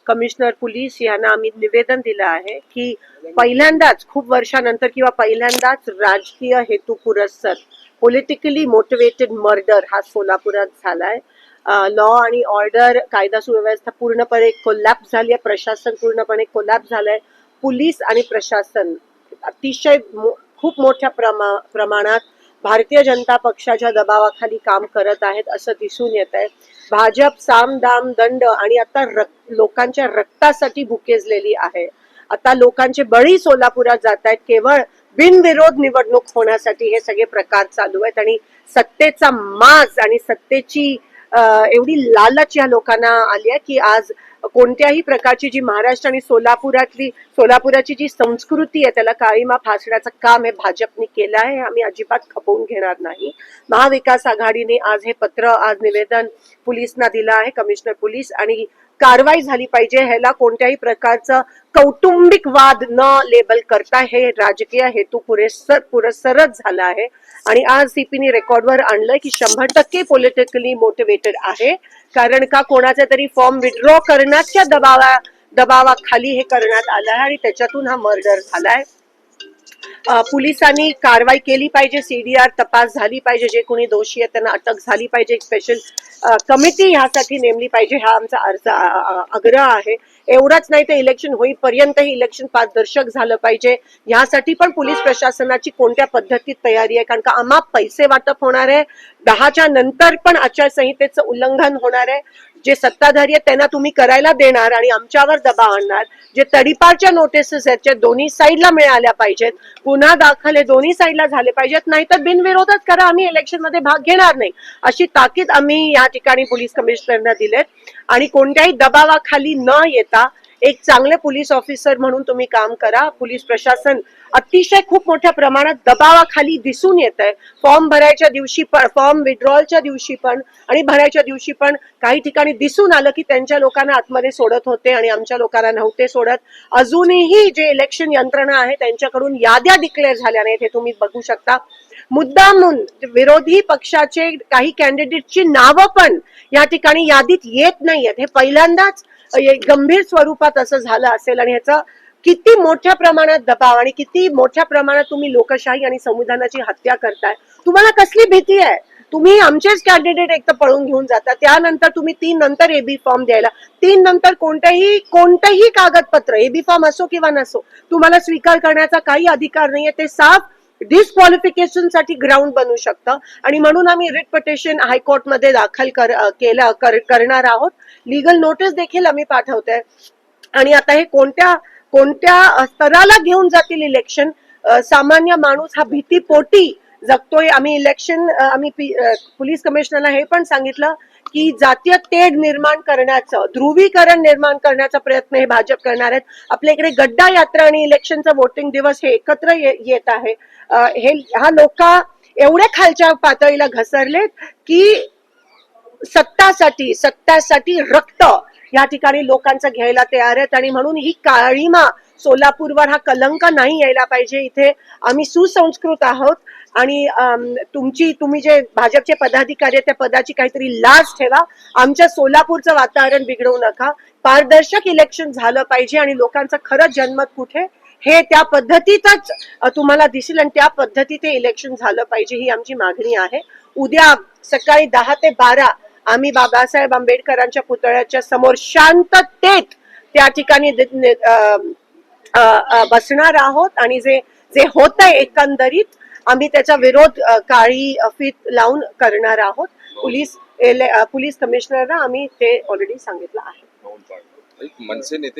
Commissioner police यांना आम्ही निवेदन दिलं आहे की पहिल्यांदाच खूप वर्षानंतर किंवा पहिल्यांदाच राजकीय हेतू पुरस्सर पॉलिटिकली मोटिवेटेड मर्डर हा सोलापुरात झालाय. लॉ आणि ऑर्डर, कायदा सुव्यवस्था पूर्णपणे कोलॅप्स झाली आहे. प्रशासन पूर्णपणे कोलॅप्स झालंय. पोलीस आणि प्रशासन अतिशय खूप मोठ्या प्रमाणात भारतीय जनता पक्षाच्या दबावाखाली काम करत आहेत असं दिसून येत आहे. भाजप साम दाम दंड आणि आता लोकांच्या रक्तासाठी भुकेजलेली आहे. आता लोकांचे बळी सोलापुरात जात आहेत केवळ बिनविरोध निवडणूक होण्यासाठी. हे सगळे प्रकार चालू आहेत आणि सत्तेचा माज आणि सत्तेची एवढी लालच या लोकांना आली आहे की आज कोणत्याही प्रकारची जी महाराष्ट्र आणि सोलापुराची जी संस्कृती आहे त्याला काळीमा फासण्याचं काम हे भाजपने केलं आहे. आम्ही अजिबात खपवून घेणार नाही. महाविकास आघाडीने आज हे पत्र, आज निवेदन पोलिसांना दिलं आहे, कमिशनर पोलीस, आणि कारवाई झाली पाहिजे. ह्याला कोणत्याही प्रकारचं कौटुंबिक वाद न लेबल करता हे राजकीय हेतू पुरस्सरच झाला आहे. आणि आज सीपीने रेकॉर्डवर आणलंय की 100% पॉलिटिकली मोटिवेटेड आहे. कारण का कोणाचा तरी फॉर्म विड्रॉ करण्याच्या दबावाखाली हे करण्यात आलं आहे आणि त्याच्यातून हा मर्डर झालाय. पोलिसांनी कारवाई केली पाहिजे, सीडीआर तपास झाली पाहिजे, जे कोणी दोषी आहेत त्यांना अटक झाली पाहिजे, एक स्पेशल कमिटी ह्यासाठी नेमली पाहिजे, हा आमचा आग्रह आहे. एवढाच नाही तर इलेक्शन होईपर्यंत ही इलेक्शन पारदर्शक झालं पाहिजे. यासाठी पण पोलीस प्रशासनाची कोणत्या पद्धतीत तयारी आहे, कारण का अमाप पैसे वाटप होणार आहे. 10च्या नंतर पण आचारसंहितेचं उल्लंघन होणार आहे. जे सत्ताधारी आहेत त्यांना तुम्ही करायला देणार आणि आमच्यावर दबाव आणणार. जे तडीपारच्या नोटिसेस आहेत त्या दोन्ही साईडला मिळाल्या पाहिजेत, गुन्हा दाखल हे दोन्ही साईडला झाले पाहिजेत, नाहीतर बिनविरोधच करा, आम्ही इलेक्शन मध्ये भाग घेणार नाही, अशी ताकीद आम्ही या ठिकाणी पोलीस कमिशनरना दिलेत. आणि कोणत्याही दबावाखाली न येता एक चांगले पोलीस ऑफिसर म्हणून तुम्ही काम करा. पोलीस प्रशासन अतिशय खूप मोठ्या प्रमाणात दबावाखाली दिसून येत आहे. फॉर्म भरायच्या दिवशी पण, फॉर्म विड्रॉलच्या दिवशी पण आणि भरायच्या दिवशी पण काही ठिकाणी दिसून आलं की त्यांच्या लोकांना आतमध्ये सोडत होते आणि आमच्या लोकांना नव्हते सोडत. अजूनही जे इलेक्शन यंत्रणा आहे त्यांच्याकडून याद्या डिक्लेअर झाल्या नाहीत, हे तुम्ही बघू शकता. मुद्दामून विरोधी पक्षाचे काही कॅन्डिडेटची नावं पण या ठिकाणी यादीत येत नाहीयेत. हे पहिल्यांदाच गंभीर स्वरूपात असं झालं असेल आणि ह्याचा किती मोठ्या प्रमाणात दबाव आणि किती मोठ्या प्रमाणात तुम्ही लोकशाही आणि संविधानाची हत्या करताय. तुम्हाला कसली भीती आहे? तुम्ही आमचेच कॅन्डिडेट एक तर पळून घेऊन जाता, त्यानंतर तुम्ही 3 नंतर एबी फॉर्म द्यायला, 3 नंतर कोणतेही कागदपत्र, एबी फॉर्म असो किंवा नसो, तुम्हाला स्वीकार करण्याचा काही अधिकार नाहीये. ते साफ डिस्क्वालिफिकेशन साठी ग्राउंड बनू शकतं. आणि म्हणून आम्ही रिट पिटिशन हायकोर्टमध्ये दाखल करणार आहोत. लीगल नोटीस देखील आम्ही पाठवतोय. आणि आता हे कोणत्या स्तराला घेऊन जातील इलेक्शन, सामान्य माणूस हा भीतीपोटी जगतोय. आम्ही पोलीस कमिशनरला हे पण सांगितलं की जातीय तेढ निर्माण करण्याचं, ध्रुवीकरण निर्माण करण्याचा प्रयत्न हे भाजप करणार आहेत. आपल्या इकडे गड्डा यात्रा आणि इलेक्शनचा वोटिंग दिवस हे एकत्र येत आहे. हा लोक एवढ्या खालच्या पातळीला घसरलेत की सत्तासाठी रक्त या ठिकाणी लोकांचं घ्यायला तयार आहेत. आणि म्हणून ही काळीमा सोलापूरवर, हा कलंक नाही यायला पाहिजे. इथे आम्ही सुसंस्कृत आहोत आणि तुम्ही जे भाजपचे पदाधिकारी आहेत त्या पदाची काहीतरी लाज ठेवा. आमच्या सोलापूरचं वातावरण बिघडवू नका. पारदर्शक इलेक्शन झालं पाहिजे आणि लोकांचं खरं जनमत कुठे हे त्या पद्धतीतच तुम्हाला दिसेल आणि त्या पद्धतीत इलेक्शन झालं पाहिजे, ही आमची मागणी आहे. उद्या सकाळी 10 ते 12 आम्ही बाबासाहेब आंबेडकरांच्या पुतळ्याच्या समोर शांततेत त्या ठिकाणी बसणार आहोत आणि जे होतंय एकंदरीत आम्ही त्याचा विरोध काळी फीत लावून करणार आहोत. पोलीस कमिशनरना आम्ही ते ऑलरेडी सांगितलं आहे. मनसे नेते